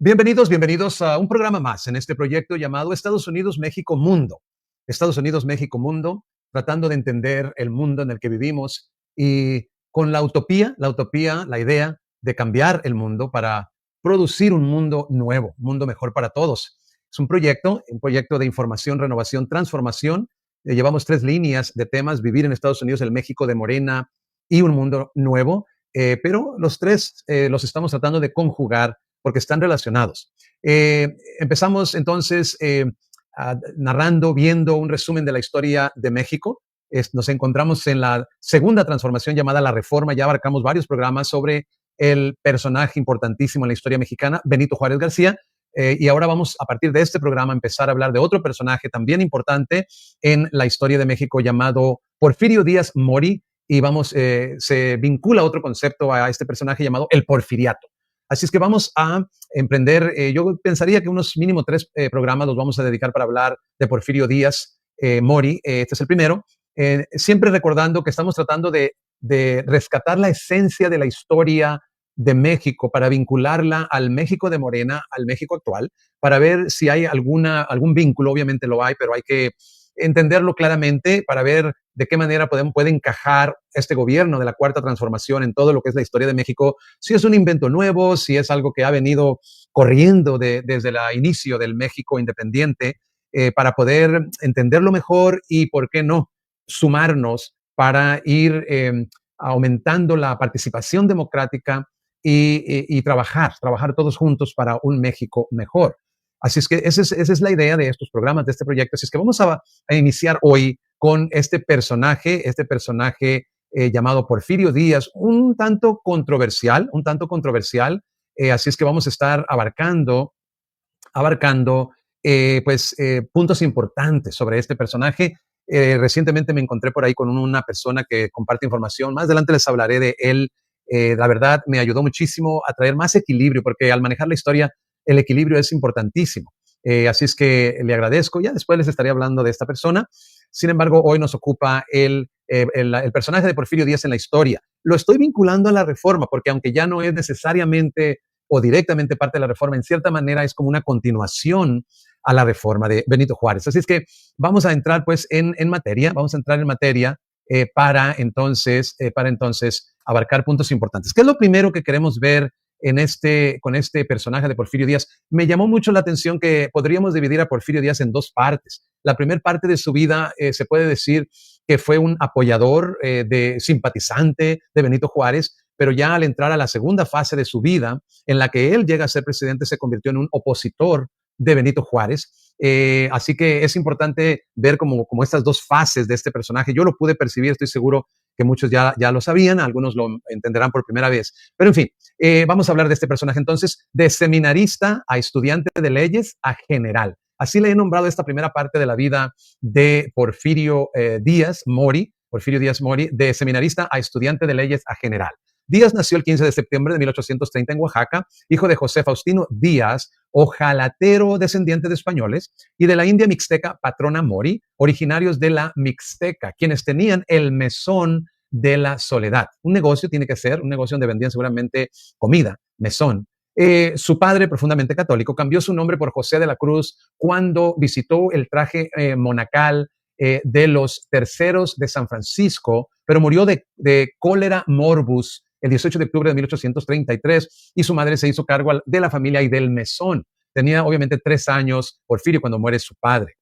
Bienvenidos, bienvenidos a un programa más en este proyecto llamado Estados Unidos, México, Mundo. Estados Unidos, México, Mundo, tratando de entender el mundo en el que vivimos y con la idea de cambiar el mundo para producir un mundo nuevo, un mundo mejor para todos. Es un proyecto de información, renovación, transformación. Llevamos tres líneas de temas: vivir en Estados Unidos, el México de Morena y un mundo nuevo. Pero los tres los estamos tratando de conjugar porque están relacionados. Empezamos entonces narrando, viendo un resumen de la historia de México. Nos encontramos en la segunda transformación llamada La Reforma. Ya abarcamos varios programas sobre el personaje importantísimo en la historia mexicana, Benito Juárez García. Y ahora vamos, a partir de este programa, a empezar a hablar de otro personaje también importante en la historia de México llamado Porfirio Díaz Mori. Y se vincula otro concepto a este personaje llamado el porfiriato. Así es que vamos a emprender, yo pensaría que unos mínimo tres programas los vamos a dedicar para hablar de Porfirio Díaz Mori. Este es el primero. Siempre recordando que estamos tratando de rescatar la esencia de la historia de México para vincularla al México de Morena, al México actual, para ver si hay algún vínculo. Obviamente lo hay, pero hay que entenderlo claramente para ver de qué manera puede encajar este gobierno de la Cuarta Transformación en todo lo que es la historia de México, si es un invento nuevo, si es algo que ha venido corriendo desde el inicio del México independiente, para poder entenderlo mejor y, ¿por qué no?, sumarnos para ir aumentando la participación democrática y trabajar todos juntos para un México mejor. Así es que esa es la idea de estos programas, de este proyecto. Así es que vamos a iniciar hoy con este personaje llamado Porfirio Díaz, un tanto controversial. Así es que vamos a estar abarcando puntos importantes sobre este personaje. Recientemente me encontré por ahí con una persona que comparte información. Más adelante les hablaré de él. La verdad, me ayudó muchísimo a traer más equilibrio, porque al manejar la historia, el equilibrio es importantísimo. Así es que le agradezco. Ya después les estaré hablando de esta persona. Sin embargo, hoy nos ocupa el personaje de Porfirio Díaz en la historia. Lo estoy vinculando a la Reforma, porque aunque ya no es necesariamente o directamente parte de la Reforma, en cierta manera es como una continuación a la Reforma de Benito Juárez. Así es que vamos a entrar pues en materia, para entonces abarcar puntos importantes. ¿Qué es lo primero que queremos ver con este personaje de Porfirio Díaz? Me llamó mucho la atención que podríamos dividir a Porfirio Díaz en dos partes. La primera parte de su vida se puede decir que fue un apoyador, simpatizante de Benito Juárez, pero ya al entrar a la segunda fase de su vida, en la que él llega a ser presidente, se convirtió en un opositor de Benito Juárez. Así que es importante ver como estas dos fases de este personaje. Yo lo pude percibir, estoy seguro que muchos ya lo sabían, algunos lo entenderán por primera vez. Pero en fin, vamos a hablar de este personaje entonces, de seminarista a estudiante de leyes a general. Así le he nombrado esta primera parte de la vida de Porfirio Díaz Mori, de seminarista a estudiante de leyes a general. Díaz nació el 15 de septiembre de 1830 en Oaxaca, hijo de José Faustino Díaz, ojalatero descendiente de españoles, y de la India mixteca Patrona Mori, originarios de la Mixteca, quienes tenían el mesón de la Soledad. Un negocio tiene que ser un negocio donde vendían seguramente comida, mesón. Su padre, profundamente católico, cambió su nombre por José de la Cruz cuando visitó el traje monacal de los terceros de San Francisco, pero murió de cólera morbus el 18 de octubre de 1833, y su madre se hizo cargo de la familia y del mesón. Tenía obviamente 3 años Porfirio cuando muere su padre.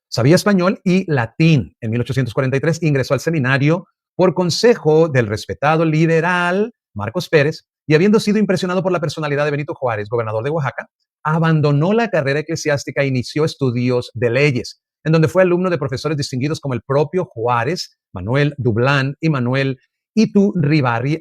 Sabía español y latín. En 1843 ingresó al seminario por consejo del respetado liberal Marcos Pérez, y habiendo sido impresionado por la personalidad de Benito Juárez, gobernador de Oaxaca, abandonó la carrera eclesiástica e inició estudios de leyes, en donde fue alumno de profesores distinguidos como el propio Juárez, Manuel Dublán y Manuel Iturribarría,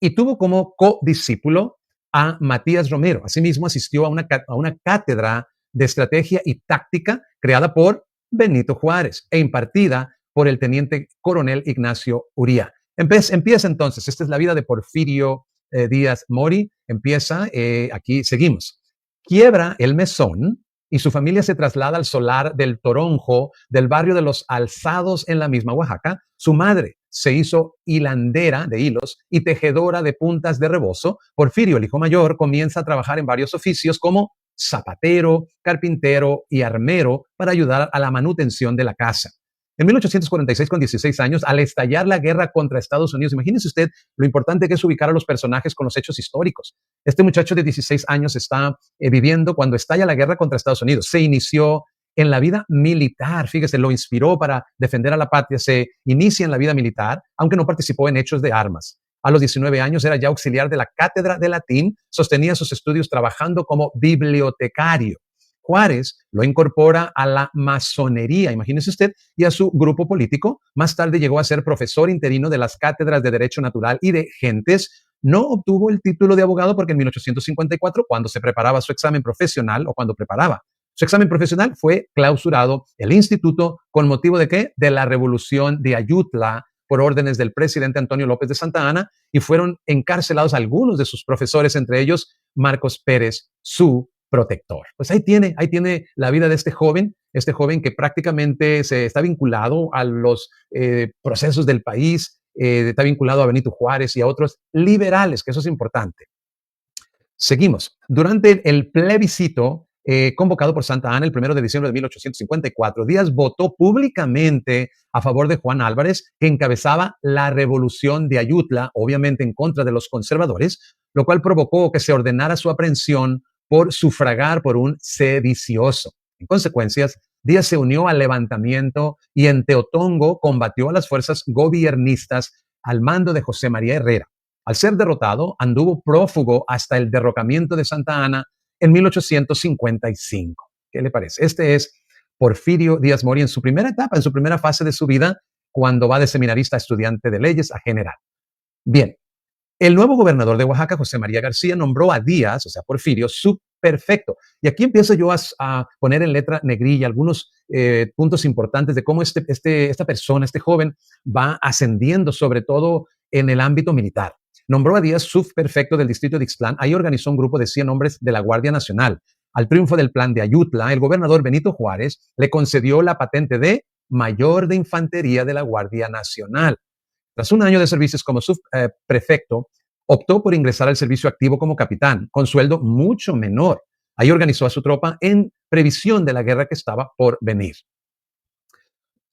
y tuvo como codiscípulo a Matías Romero. Asimismo, asistió a una cátedra de estrategia y táctica creada por Benito Juárez e impartida por el teniente coronel Ignacio Uría. Empieza entonces, esta es la vida de Porfirio Díaz Mori, empieza, aquí seguimos. Quiebra el mesón y su familia se traslada al solar del Toronjo, del barrio de los Alzados en la misma Oaxaca. Su madre se hizo hilandera de hilos y tejedora de puntas de rebozo. Porfirio, el hijo mayor, comienza a trabajar en varios oficios como zapatero, carpintero y armero para ayudar a la manutención de la casa. En 1846, con 16 años, al estallar la guerra contra Estados Unidos, imagínese usted lo importante que es ubicar a los personajes con los hechos históricos. Este muchacho de 16 años está viviendo cuando estalla la guerra contra Estados Unidos. Se inició en la vida militar, fíjese, lo inspiró para defender a la patria. Se inicia en la vida militar, aunque no participó en hechos de armas. A los 19 años era ya auxiliar de la cátedra de latín, sostenía sus estudios trabajando como bibliotecario. Juárez lo incorpora a la masonería, imagínese usted, y a su grupo político. Más tarde llegó a ser profesor interino de las cátedras de Derecho Natural y de Gentes. No obtuvo el título de abogado porque en 1854, cuando se preparaba su examen profesional, o cuando preparaba su examen profesional, fue clausurado el instituto con motivo de ¿qué? De la revolución de Ayutla por órdenes del presidente Antonio López de Santa Anna, y fueron encarcelados algunos de sus profesores, entre ellos Marcos Pérez, su protector. Pues ahí tiene la vida de este joven que prácticamente se está vinculado a los procesos del país, está vinculado a Benito Juárez y a otros liberales, que eso es importante. Seguimos. Durante el plebiscito convocado por Santa Anna el 1 de diciembre de 1854, Díaz votó públicamente a favor de Juan Álvarez, que encabezaba la revolución de Ayutla, obviamente en contra de los conservadores, lo cual provocó que se ordenara su aprehensión por sufragar por un sedicioso. En consecuencias, Díaz se unió al levantamiento y en Teotongo combatió a las fuerzas gobiernistas al mando de José María Herrera. Al ser derrotado, anduvo prófugo hasta el derrocamiento de Santa Anna en 1855. ¿Qué le parece? Este es Porfirio Díaz Mori en su primera etapa, en su primera fase de su vida, cuando va de seminarista a estudiante de leyes a general. Bien, el nuevo gobernador de Oaxaca, José María García, nombró a Díaz, o sea, Porfirio, subprefecto. Y aquí empiezo yo a poner en letra negrilla algunos puntos importantes de cómo esta persona, este joven, va ascendiendo, sobre todo en el ámbito militar. Nombró a Díaz subprefecto del distrito de Ixtlán. Ahí organizó un grupo de 100 hombres de la Guardia Nacional. Al triunfo del plan de Ayutla, el gobernador Benito Juárez le concedió la patente de mayor de infantería de la Guardia Nacional. Tras un año de servicios como subprefecto, optó por ingresar al servicio activo como capitán, con sueldo mucho menor. Ahí organizó a su tropa en previsión de la guerra que estaba por venir.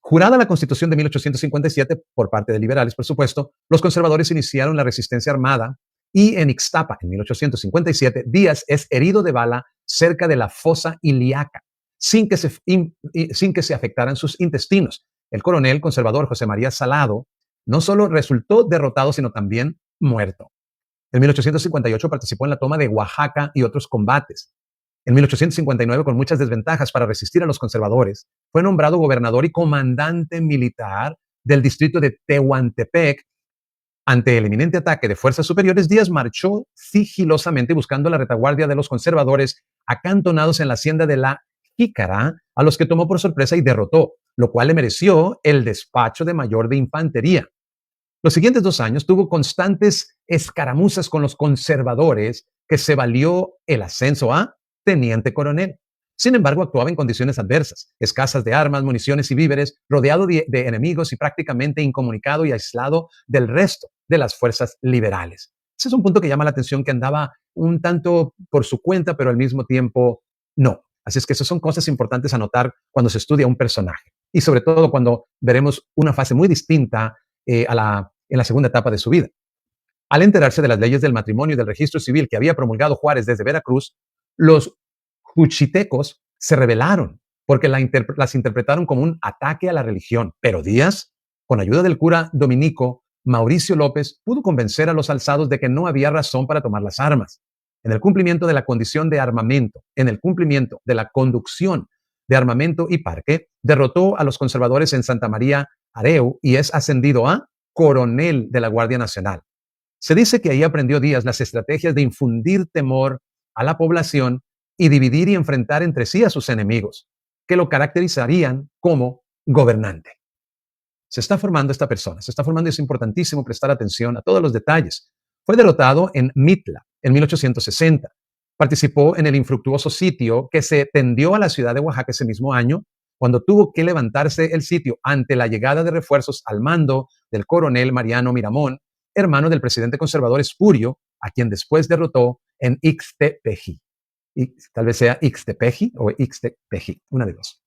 Jurada la Constitución de 1857 por parte de liberales, por supuesto, los conservadores iniciaron la resistencia armada y en Ixtapa, en 1857, Díaz es herido de bala cerca de la fosa ilíaca, sin que se afectaran sus intestinos. El coronel conservador José María Salado no solo resultó derrotado, sino también muerto. En 1858 participó en la toma de Oaxaca y otros combates. En 1859, con muchas desventajas para resistir a los conservadores, fue nombrado gobernador y comandante militar del distrito de Tehuantepec. Ante el inminente ataque de fuerzas superiores, Díaz marchó sigilosamente buscando la retaguardia de los conservadores acantonados en la hacienda de la Jícara, a los que tomó por sorpresa y derrotó, lo cual le mereció el despacho de mayor de infantería. Los siguientes 2 años tuvo constantes escaramuzas con los conservadores, que se valió el ascenso a teniente coronel. Sin embargo, actuaba en condiciones adversas, escasas de armas, municiones y víveres, rodeado de enemigos y prácticamente incomunicado y aislado del resto de las fuerzas liberales. Ese es un punto que llama la atención, que andaba un tanto por su cuenta, pero al mismo tiempo no. Así es que esas son cosas importantes a notar cuando se estudia un personaje. Y sobre todo cuando veremos una fase muy distinta en la segunda etapa de su vida. Al enterarse de las leyes del matrimonio y del registro civil que había promulgado Juárez desde Veracruz, los juchitecos se rebelaron porque las interpretaron como un ataque a la religión. Pero Díaz, con ayuda del cura dominico Mauricio López, pudo convencer a los alzados de que no había razón para tomar las armas. En el cumplimiento de la condición de armamento, en el cumplimiento de la conducción de armamento y parque, derrotó a los conservadores en Santa María Areu y es ascendido a coronel de la Guardia Nacional. Se dice que ahí aprendió Díaz las estrategias de infundir temor a la población y dividir y enfrentar entre sí a sus enemigos, que lo caracterizarían como gobernante. Se está formando esta persona, se está formando y es importantísimo prestar atención a todos los detalles. Fue derrotado en Mitla en 1860. Participó en el infructuoso sitio que se tendió a la ciudad de Oaxaca ese mismo año, cuando tuvo que levantarse el sitio ante la llegada de refuerzos al mando del coronel Mariano Miramón, hermano del presidente conservador Espurio, a quien después derrotó en Ixtepeji. Y tal vez sea Ixtepeji o Ixtepeji, una de dos.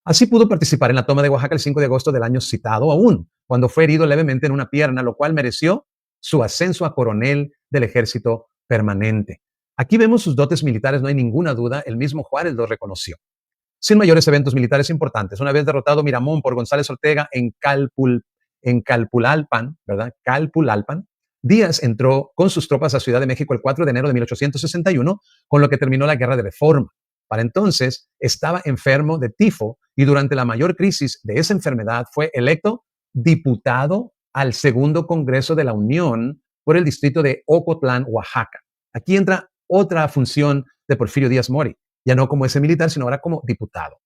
Así pudo participar en la toma de Oaxaca el 5 de agosto del año citado aún, cuando fue herido levemente en una pierna, lo cual mereció su ascenso a coronel del ejército permanente. Aquí vemos sus dotes militares, no hay ninguna duda, el mismo Juárez lo reconoció. Sin mayores eventos militares importantes, una vez derrotado Miramón por González Ortega en Calpulalpan, ¿verdad? Calpulalpan, Díaz entró con sus tropas a Ciudad de México el 4 de enero de 1861, con lo que terminó la Guerra de Reforma. Para entonces estaba enfermo de tifo y durante la mayor crisis de esa enfermedad fue electo diputado al segundo Congreso de la Unión por el distrito de Ocotlán, Oaxaca. Aquí entra otra función de Porfirio Díaz Mori, ya no como ese militar, sino ahora como diputado.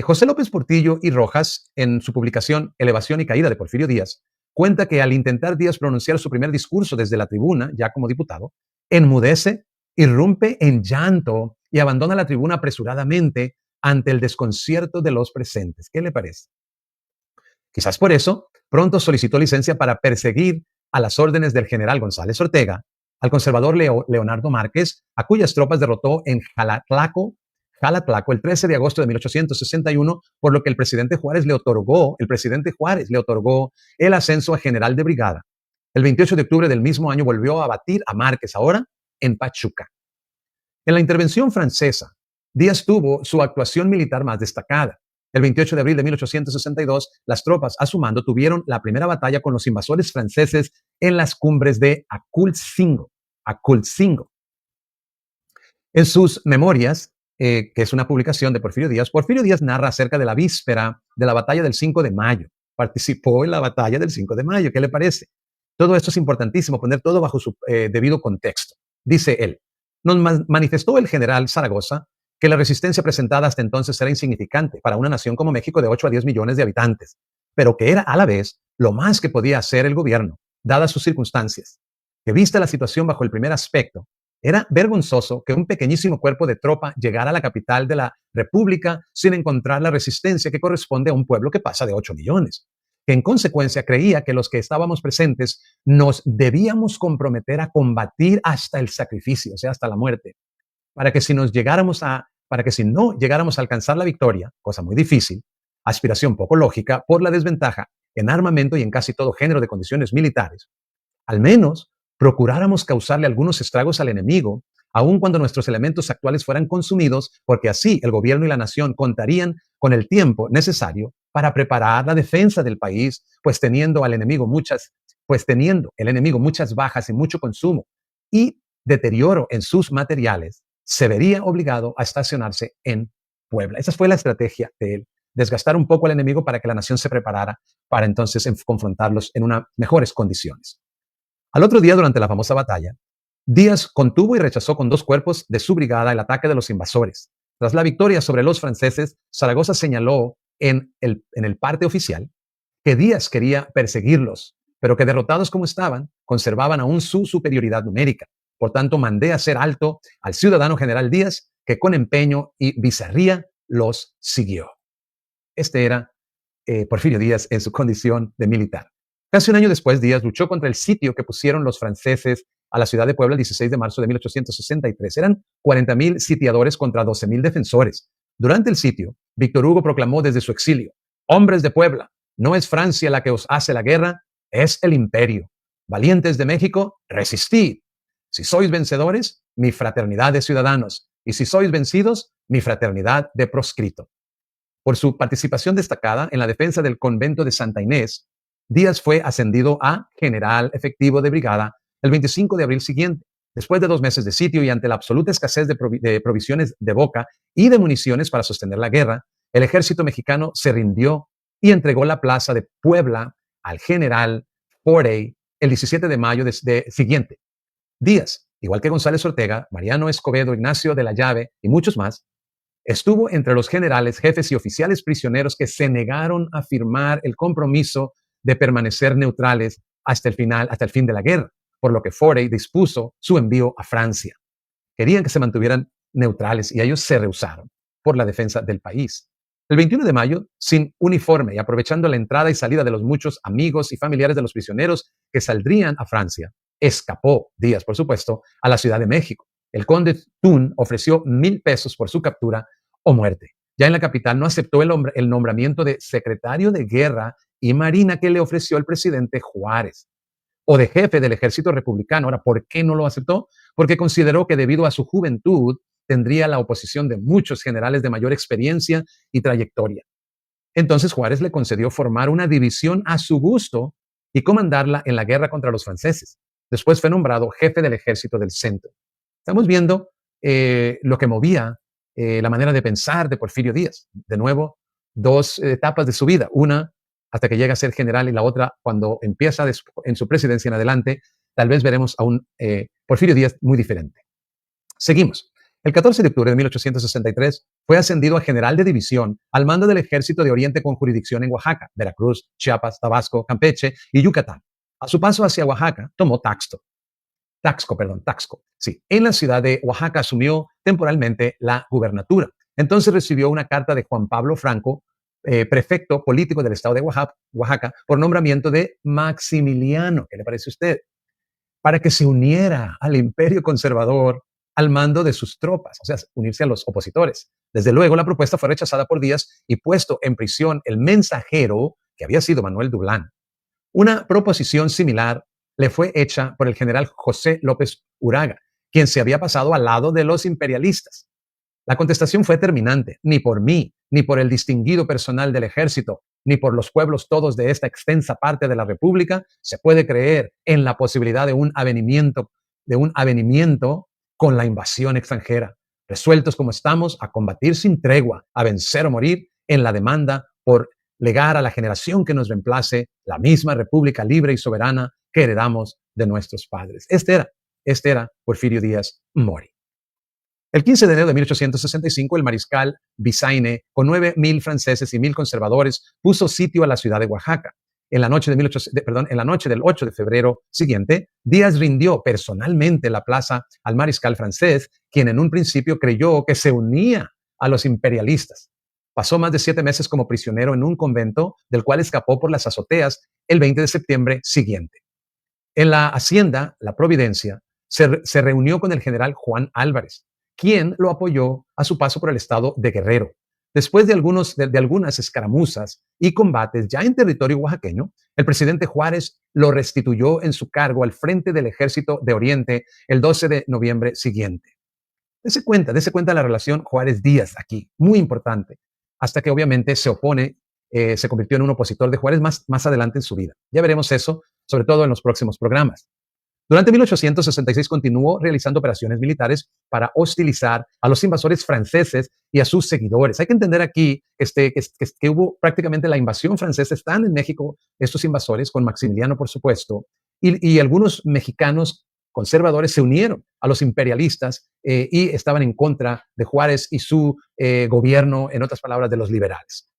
José López Portillo y Rojas, en su publicación Elevación y Caída de Porfirio Díaz, cuenta que al intentar Díaz pronunciar su primer discurso desde la tribuna, ya como diputado, enmudece, irrumpe en llanto y abandona la tribuna apresuradamente ante el desconcierto de los presentes. ¿Qué le parece? Quizás por eso, pronto solicitó licencia para perseguir a las órdenes del general González Ortega, al conservador Leonardo Márquez, a cuyas tropas derrotó en Jalatlaco el 13 de agosto de 1861, por lo que el presidente Juárez le otorgó el ascenso a general de brigada. El 28 de octubre del mismo año volvió a abatir a Márquez, ahora en Pachuca. En la intervención francesa, Díaz tuvo su actuación militar más destacada. El 28 de abril de 1862, las tropas a su mando tuvieron la primera batalla con los invasores franceses en las cumbres de Acultzingo. En sus memorias, que es una publicación de Porfirio Díaz narra acerca de la víspera de la batalla del 5 de mayo. Participó en la batalla del 5 de mayo. ¿Qué le parece? Todo esto es importantísimo, poner todo bajo su debido contexto. Dice él, nos manifestó el general Zaragoza que la resistencia presentada hasta entonces era insignificante para una nación como México de 8 a 10 millones de habitantes, pero que era a la vez lo más que podía hacer el gobierno, dadas sus circunstancias. Que vista la situación bajo el primer aspecto, era vergonzoso que un pequeñísimo cuerpo de tropa llegara a la capital de la República sin encontrar la resistencia que corresponde a un pueblo que pasa de 8 millones. Que en consecuencia creía que los que estábamos presentes nos debíamos comprometer a combatir hasta el sacrificio, o sea, hasta la muerte, para que si no llegáramos a alcanzar la victoria, cosa muy difícil, aspiración poco lógica por la desventaja en armamento y en casi todo género de condiciones militares, al menos procuráramos causarle algunos estragos al enemigo, aun cuando nuestros elementos actuales fueran consumidos, porque así el gobierno y la nación contarían con el tiempo necesario para preparar la defensa del país, pues teniendo el enemigo muchas bajas y mucho consumo y deterioro en sus materiales, se vería obligado a estacionarse en Puebla. Esa fue la estrategia de él, desgastar un poco al enemigo para que la nación se preparara para entonces confrontarlos en unas mejores condiciones. Al otro día, durante la famosa batalla, Díaz contuvo y rechazó con 2 cuerpos de su brigada el ataque de los invasores. Tras la victoria sobre los franceses, Zaragoza señaló en el parte oficial que Díaz quería perseguirlos, pero que derrotados como estaban, conservaban aún su superioridad numérica. Por tanto, mandé hacer alto al ciudadano general Díaz, que con empeño y bizarría los siguió. Este era Porfirio Díaz en su condición de militar. Casi un año después, Díaz luchó contra el sitio que pusieron los franceses a la ciudad de Puebla el 16 de marzo de 1863. Eran 40,000 sitiadores contra 12,000 defensores. Durante el sitio, Víctor Hugo proclamó desde su exilio: hombres de Puebla, no es Francia la que os hace la guerra, es el imperio. Valientes de México, resistid. Si sois vencedores, mi fraternidad de ciudadanos. Y si sois vencidos, mi fraternidad de proscrito. Por su participación destacada en la defensa del convento de Santa Inés, Díaz fue ascendido a general efectivo de brigada el 25 de abril siguiente. Después de 2 meses de sitio y ante la absoluta escasez de provisiones de boca y de municiones para sostener la guerra, el ejército mexicano se rindió y entregó la plaza de Puebla al general Forey el 17 de mayo siguiente. Díaz, igual que González Ortega, Mariano Escobedo, Ignacio de la Llave y muchos más, estuvo entre los generales, jefes y oficiales prisioneros que se negaron a firmar el compromiso de permanecer neutrales hasta el fin de la guerra, por lo que Forey dispuso su envío a Francia. Querían que se mantuvieran neutrales y ellos se rehusaron por la defensa del país. El 21 de mayo, sin uniforme y aprovechando la entrada y salida de los muchos amigos y familiares de los prisioneros que saldrían a Francia, escapó Díaz, por supuesto, a la Ciudad de México. El conde Thun ofreció 1,000 pesos por su captura o muerte. Ya en la capital no aceptó el nombramiento de secretario de Guerra y Marina que le ofreció el presidente Juárez o de jefe del ejército republicano. Ahora, ¿por qué no lo aceptó? Porque consideró que debido a su juventud tendría la oposición de muchos generales de mayor experiencia y trayectoria. Entonces Juárez le concedió formar una división a su gusto y comandarla en la guerra contra los franceses. Después fue nombrado jefe del ejército del centro. Estamos viendo lo que movía la manera de pensar de Porfirio Díaz. De nuevo, dos etapas de su vida. Una hasta que llega a ser general y la otra cuando empieza en su presidencia en adelante, tal vez veremos a un Porfirio Díaz muy diferente. Seguimos. El 14 de octubre de 1863 fue ascendido a general de división al mando del Ejército de Oriente con jurisdicción en Oaxaca, Veracruz, Chiapas, Tabasco, Campeche y Yucatán. A su paso hacia Oaxaca tomó Taxco. Sí, en la ciudad de Oaxaca asumió temporalmente la gubernatura. Entonces recibió una carta de Juan Pablo Franco, prefecto político del estado de Oaxaca, por nombramiento de Maximiliano. ¿Qué le parece a usted? Para que se uniera al imperio conservador al mando de sus tropas, o sea, unirse a los opositores. Desde luego, la propuesta fue rechazada por Díaz y puesto en prisión el mensajero, que había sido Manuel Dublán. Una proposición similar le fue hecha por el general José López Uraga, quien se había pasado al lado de los imperialistas. La contestación fue terminante. Ni por mí, ni por el distinguido personal del ejército, ni por los pueblos todos de esta extensa parte de la República, se puede creer en la posibilidad de un avenimiento con la invasión extranjera, resueltos como estamos a combatir sin tregua, a vencer o morir en la demanda por legar a la generación que nos reemplace la misma República libre y soberana que heredamos de nuestros padres. Este era Porfirio Díaz Mori. El 15 de enero de 1865, el mariscal Bizaine, con 9,000 franceses y 1,000 conservadores, puso sitio a la ciudad de Oaxaca. En la noche del 8 de febrero siguiente, Díaz rindió personalmente la plaza al mariscal francés, quien en un principio creyó que se unía a los imperialistas. Pasó más de 7 meses como prisionero en un convento, del cual escapó por las azoteas el 20 de septiembre siguiente. En la hacienda La Providencia, se reunió con el general Juan Álvarez, quien lo apoyó a su paso por el estado de Guerrero. Después de algunas escaramuzas y combates ya en territorio oaxaqueño, el presidente Juárez lo restituyó en su cargo al frente del Ejército de Oriente el 12 de noviembre siguiente. Dese cuenta de la relación Juárez-Díaz aquí, muy importante, hasta que obviamente se convirtió en un opositor de Juárez más adelante en su vida. Ya veremos eso, sobre todo en los próximos programas. Durante 1866 continuó realizando operaciones militares para hostilizar a los invasores franceses y a sus seguidores. Hay que entender aquí que hubo prácticamente la invasión francesa. Están en México estos invasores, con Maximiliano, por supuesto, y algunos mexicanos conservadores se unieron a los imperialistas y estaban en contra de Juárez y su gobierno, en otras palabras, de los liberales.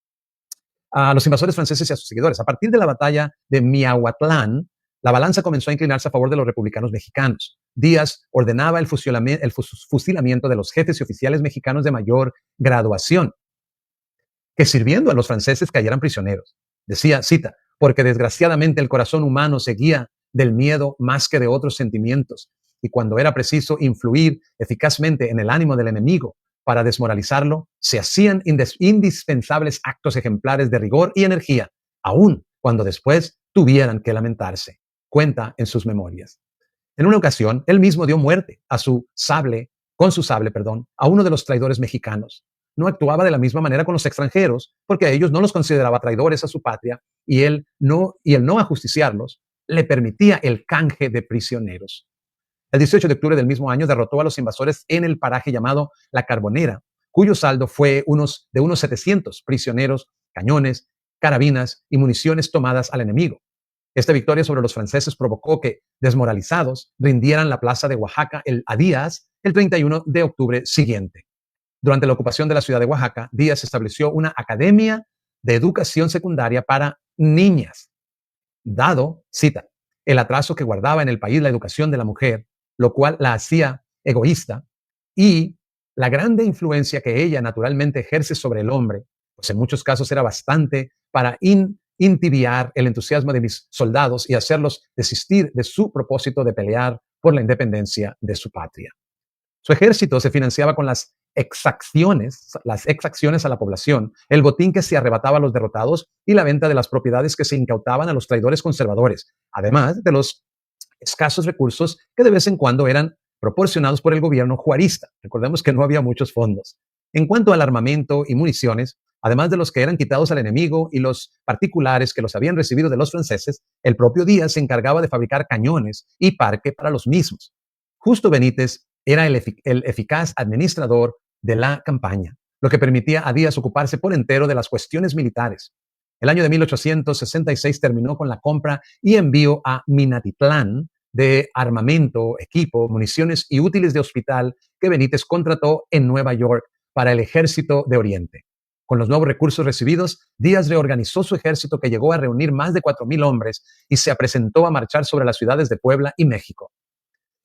A los invasores franceses y a sus seguidores. A partir de la batalla de Miahuatlán, la balanza comenzó a inclinarse a favor de los republicanos mexicanos. Díaz ordenaba el fusilamiento de los jefes y oficiales mexicanos de mayor graduación, que sirviendo a los franceses cayeran prisioneros. Decía, cita, porque desgraciadamente el corazón humano se guía del miedo más que de otros sentimientos, y cuando era preciso influir eficazmente en el ánimo del enemigo para desmoralizarlo, se hacían indispensables actos ejemplares de rigor y energía, aun cuando después tuvieran que lamentarse. Cuenta en sus memorias. En una ocasión, él mismo dio muerte con su sable, a uno de los traidores mexicanos. No actuaba de la misma manera con los extranjeros, porque a ellos no los consideraba traidores a su patria, y el no ajusticiarlos le permitía el canje de prisioneros. El 18 de octubre del mismo año derrotó a los invasores en el paraje llamado La Carbonera, cuyo saldo fue de unos 700 prisioneros, cañones, carabinas y municiones tomadas al enemigo. Esta victoria sobre los franceses provocó que, desmoralizados, rindieran la plaza de Oaxaca a Díaz el 31 de octubre siguiente. Durante la ocupación de la ciudad de Oaxaca, Díaz estableció una academia de educación secundaria para niñas, dado, cita, el atraso que guardaba en el país la educación de la mujer, lo cual la hacía egoísta. y la grande influencia que ella naturalmente ejerce sobre el hombre, pues en muchos casos era bastante para intibiar el entusiasmo de mis soldados y hacerlos desistir de su propósito de pelear por la independencia de su patria. Su ejército se financiaba con las exacciones a la población, el botín que se arrebataba a los derrotados y la venta de las propiedades que se incautaban a los traidores conservadores, además de los escasos recursos que de vez en cuando eran proporcionados por el gobierno juarista. Recordemos que no había muchos fondos. En cuanto al armamento y municiones, además de los que eran quitados al enemigo y los particulares que los habían recibido de los franceses, el propio Díaz se encargaba de fabricar cañones y parque para los mismos. Justo Benítez era el eficaz administrador de la campaña, lo que permitía a Díaz ocuparse por entero de las cuestiones militares. El año de 1866 terminó con la compra y envío a Minatitlán de armamento, equipo, municiones y útiles de hospital que Benítez contrató en Nueva York para el Ejército de Oriente. Con los nuevos recursos recibidos, Díaz reorganizó su ejército, que llegó a reunir más de 4,000 hombres, y se apresentó a marchar sobre las ciudades de Puebla y México.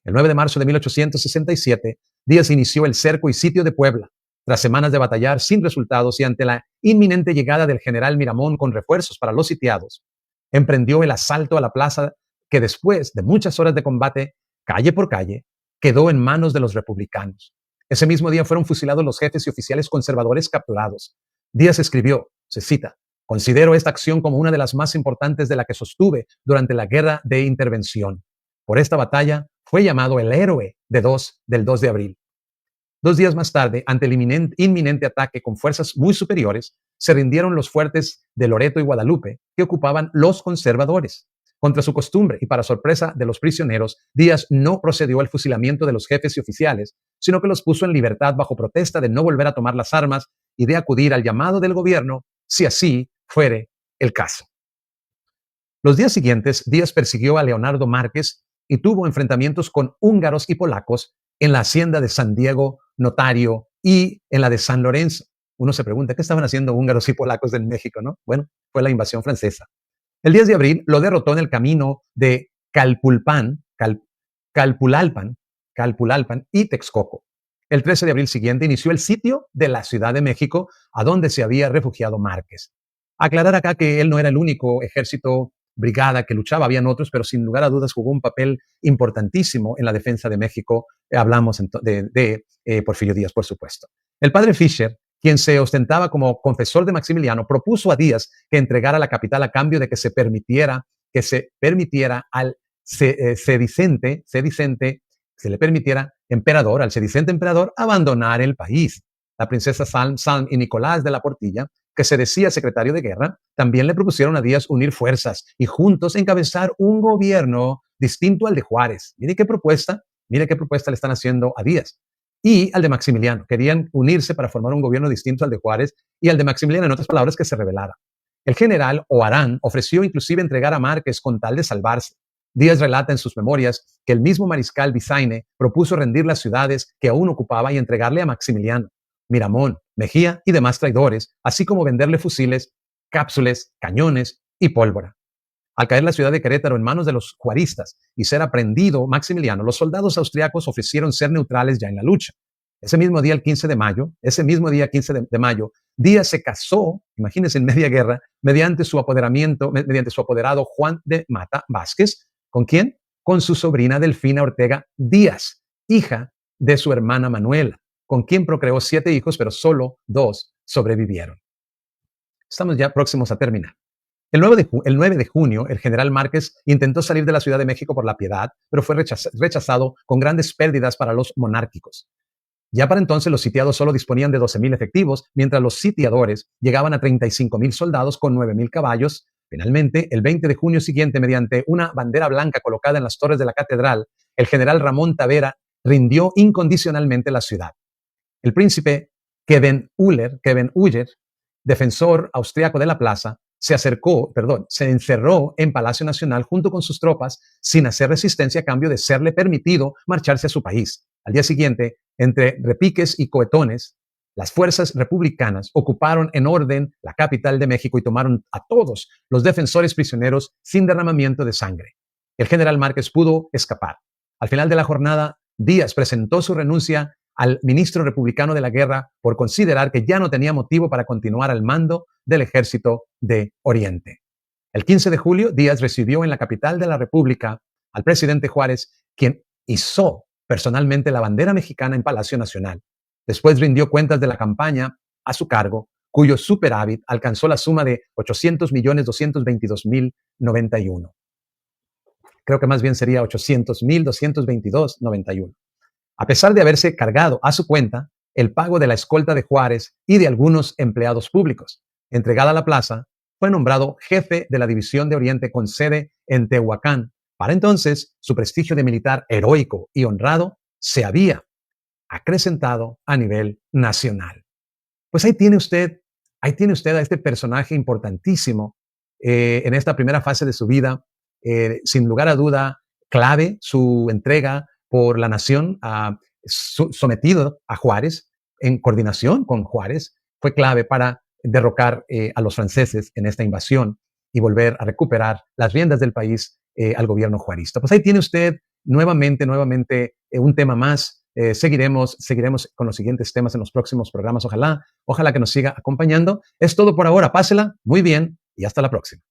El 9 de marzo de 1867, Díaz inició el cerco y sitio de Puebla. Tras semanas de batallar sin resultados y ante la inminente llegada del general Miramón con refuerzos para los sitiados, emprendió el asalto a la plaza, que después de muchas horas de combate, calle por calle, quedó en manos de los republicanos. Ese mismo día fueron fusilados los jefes y oficiales conservadores capturados. Díaz escribió, se cita: "Considero esta acción como una de las más importantes de la que sostuve durante la Guerra de Intervención. Por esta batalla fue llamado el héroe del 2 de abril. 2 días más tarde, ante el inminente ataque con fuerzas muy superiores, se rindieron los fuertes de Loreto y Guadalupe, que ocupaban los conservadores. Contra su costumbre y para sorpresa de los prisioneros, Díaz no procedió al fusilamiento de los jefes y oficiales, sino que los puso en libertad bajo protesta de no volver a tomar las armas y de acudir al llamado del gobierno si así fuere el caso". Los días siguientes, Díaz persiguió a Leonardo Márquez y tuvo enfrentamientos con húngaros y polacos en la hacienda de San Diego Notario y en la de San Lorenzo. Uno se pregunta, ¿qué estaban haciendo húngaros y polacos en México, no? Bueno, fue la invasión francesa. El 10 de abril lo derrotó en el camino de Calpulalpan, Calpulalpan y Texcoco. El 13 de abril siguiente inició el sitio de la Ciudad de México, a donde se había refugiado Márquez. Aclarar acá que él no era el único ejército, brigada que luchaba, habían otros, pero sin lugar a dudas jugó un papel importantísimo en la defensa de México. Hablamos de Porfirio Díaz, por supuesto. El padre Fisher, quien se ostentaba como confesor de Maximiliano, propuso a Díaz que entregara la capital a cambio de que se permitiera al sedicente, se le permitiera al sedicente emperador abandonar el país. La princesa Salm y Nicolás de la Portilla, que se decía secretario de guerra, también le propusieron a Díaz unir fuerzas y juntos encabezar un gobierno distinto al de Juárez. Mire qué propuesta le están haciendo a Díaz. Y al de Maximiliano. Querían unirse para formar un gobierno distinto al de Juárez y al de Maximiliano, en otras palabras, que se rebelara. El general Oarán ofreció inclusive entregar a Márquez con tal de salvarse. Díaz relata en sus memorias que el mismo mariscal Bizaine propuso rendir las ciudades que aún ocupaba y entregarle a Maximiliano, Miramón, Mejía y demás traidores, así como venderle fusiles, cápsulas, cañones y pólvora. Al caer la ciudad de Querétaro en manos de los juaristas y ser aprendido Maximiliano, los soldados austriacos ofrecieron ser neutrales ya en la lucha. Ese mismo día 15 de mayo, Díaz se casó, imagínense, en media guerra, mediante su apoderado Juan de Mata Vázquez. ¿Con quién? Con su sobrina Delfina Ortega Díaz, hija de su hermana Manuela, con quien procreó 7 hijos, pero solo 2 sobrevivieron. Estamos ya próximos a terminar. El 9 de junio, el general Márquez intentó salir de la Ciudad de México por La Piedad, pero fue rechazado con grandes pérdidas para los monárquicos. Ya para entonces los sitiados solo disponían de 12,000 efectivos, mientras los sitiadores llegaban a 35,000 soldados con 9,000 caballos. Finalmente, el 20 de junio siguiente, mediante una bandera blanca colocada en las torres de la catedral, el general Ramón Tavera rindió incondicionalmente la ciudad. El príncipe Kevin Uller, defensor austriaco de la plaza, se encerró en Palacio Nacional junto con sus tropas sin hacer resistencia a cambio de serle permitido marcharse a su país. Al día siguiente, entre repiques y cohetones, las fuerzas republicanas ocuparon en orden la capital de México y tomaron a todos los defensores prisioneros sin derramamiento de sangre. El general Márquez pudo escapar. Al final de la jornada, Díaz presentó su renuncia al ministro republicano de la guerra por considerar que ya no tenía motivo para continuar al mando del ejército de Oriente. El 15 de julio, Díaz recibió en la capital de la República al presidente Juárez, quien izó personalmente la bandera mexicana en Palacio Nacional. Después rindió cuentas de la campaña a su cargo, cuyo superávit alcanzó la suma de 800,222,091. Creo que más bien sería 800,222,91. A pesar de haberse cargado a su cuenta el pago de la escolta de Juárez y de algunos empleados públicos, entregada a la plaza, fue nombrado jefe de la División de Oriente con sede en Tehuacán. Para entonces, su prestigio de militar heroico y honrado se había acrecentado a nivel nacional. Pues ahí tiene usted a este personaje importantísimo en esta primera fase de su vida, sin lugar a duda, clave su entrega por la nación, sometido a Juárez, en coordinación con Juárez, fue clave para derrocar a los franceses en esta invasión y volver a recuperar las riendas del país al gobierno juarista. Pues ahí tiene usted nuevamente un tema más. Seguiremos con los siguientes temas en los próximos programas. Ojalá que nos siga acompañando. Es todo por ahora. Pásela muy bien y hasta la próxima.